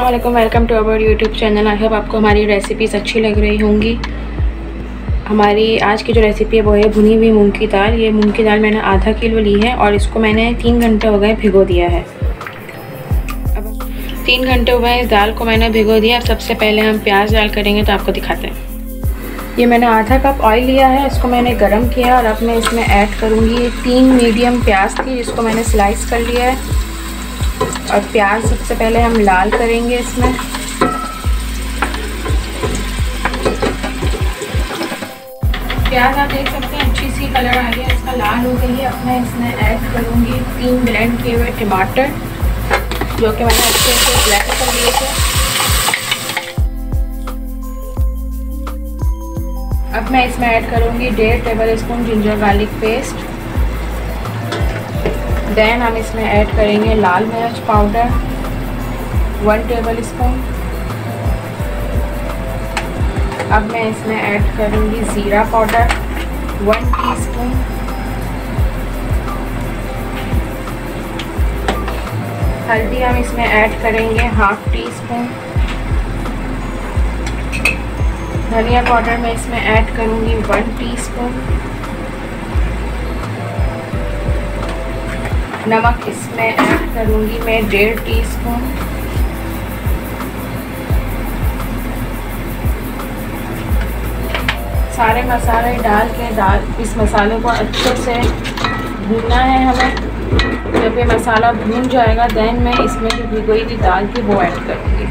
अस्सलामुअलैकुम, welcome to our YouTube channel. I hope आपको हमारी रेसिपीज़ अच्छी लग रही होंगी। हमारी आज की जो रेसिपी है वो है भुनी हुई मूंग की दाल। ये मूंग की दाल मैंने आधा किलो ली है और इसको मैंने 3 घंटे हो गए भिगो दिया है। अब 3 घंटे हो गए इस दाल को मैंने भिगो दिया। सबसे पहले हम प्याज डाल करेंगे तो आपको दिखाते हैं। ये मैंने आधा कप ऑयल लिया है, इसको मैंने गरम किया और अब मैं इसमें ऐड करूँगी 3 मीडियम प्याज थी जिसको मैंने स्लाइस कर लिया है। और प्याज सबसे पहले हम लाल करेंगे इसमें। प्याज आप देख सकते हैं अच्छी सी कलर आ गया, इसका लाल हो गई है। अब मैं इसमें ऐड करूँगी 3 ब्लेंड किए हुए टमाटर जो कि मैंने अच्छे से ब्लेंड कर लिए थे। अब मैं इसमें ऐड करूँगी 1.5 tablespoon ginger garlic paste. Then हम इसमें ऐड करेंगे लाल मिर्च पाउडर 1 टेबल स्पून। अब मैं इसमें ऐड करूँगी ज़ीरा पाउडर 1 टीस्पून। हल्दी हम इसमें ऐड करेंगे 1/2 टीस्पून। धनिया पाउडर मैं इसमें ऐड करूँगी 1 टीस्पून। नमक इसमें ऐड करूँगी मैं 1.5 टीस्पून। सारे मसाले डाल के इस मसाले को अच्छे से भूनना है हमें। जब ये मसाला भून जाएगा देन मैं इसमें जो भिगोई थी दाल थी वो ऐड करूँगी।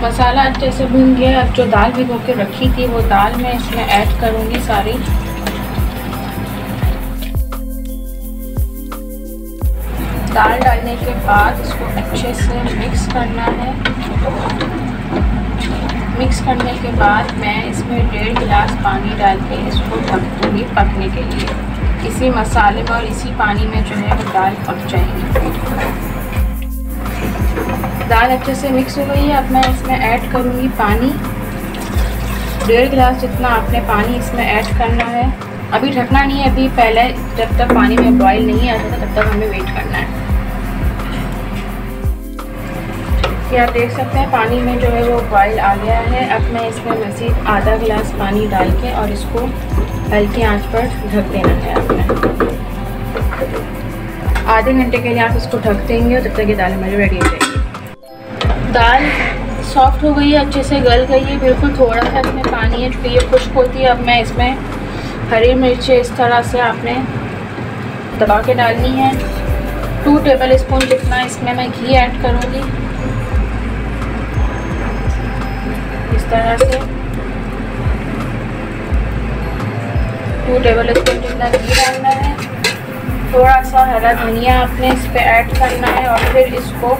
मसाला अच्छे से भून गया। अब जो दाल भिगो के रखी थी वो दाल मैं इसमें ऐड करूँगी सारी। दाल डालने के बाद इसको अच्छे से मिक्स करना है। मिक्स करने के बाद मैं इसमें 1.5 गिलास पानी डाल के इसको ढक दूँगी पकने के लिए। इसी मसाले में और इसी पानी में जो है वो दाल पक जाएगी। दाल अच्छे से मिक्स हो गई है। अब मैं इसमें ऐड करूँगी पानी 1.5 गिलास जितना आपने पानी इसमें ऐड करना है। अभी ढकना नहीं है, अभी पहले जब तक पानी में बॉईल नहीं आता था तब तक हमें वेट करना है। ये आप देख सकते हैं पानी में जो है वो बॉईल आ गया है। अब मैं इसमें मज़ीद आधा गिलास पानी डाल के और इसको हल्की आंच पर ढक देना है आपने। आधे घंटे के लिए आप इसको ढक देंगे और तब तक ये दाल हमारी रेडी हो जाएगी। दाल सॉफ्ट हो गई है, अच्छे से गल गई है। बिल्कुल थोड़ा सा इसमें पानी है क्योंकि ये खुश्क होती है। अब मैं इसमें हरी मिर्चें इस तरह से आपने दबा के डालनी है। 2 टेबल स्पून जितना इसमें मैं घी ऐड करूँगी इस तरह से। 2 टेबल स्पून जितना घी डालना है। थोड़ा सा हरा धनिया आपने इस पर ऐड करना है और फिर इसको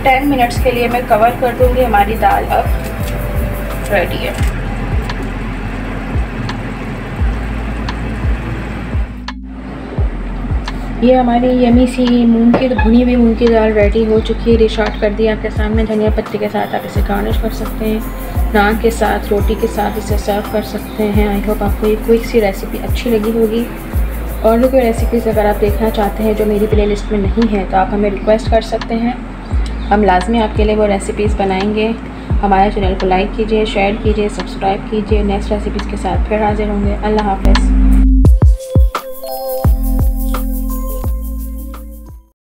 10 मिनट्स के लिए मैं कवर कर दूँगी। हमारी दाल अब रेडी है। ये हमारी यमी सी भुनी हुई मूंग की दाल रेडी हो चुकी है। डिश आउट कर दी आपके सामने। धनिया पत्ती के साथ आप इसे गार्निश कर सकते हैं। नान के साथ, रोटी के साथ इसे सर्व कर सकते हैं। आई होप आपको ये क्विक सी रेसिपी अच्छी लगी होगी। और भी कोई रेसिपीज़ अगर आप देखना चाहते हैं जो मेरी प्लेलिस्ट में नहीं है तो आप हमें रिक्वेस्ट कर सकते हैं। हम लाजमी आपके लिए वो रेसिपीज़ बनाएंगे। हमारे चैनल को लाइक कीजिए, शेयर कीजिए, सब्सक्राइब कीजिए। नेक्स्ट रेसिपीज़ के साथ फिर हाजिर होंगे। अल्लाह हाफ़िज़।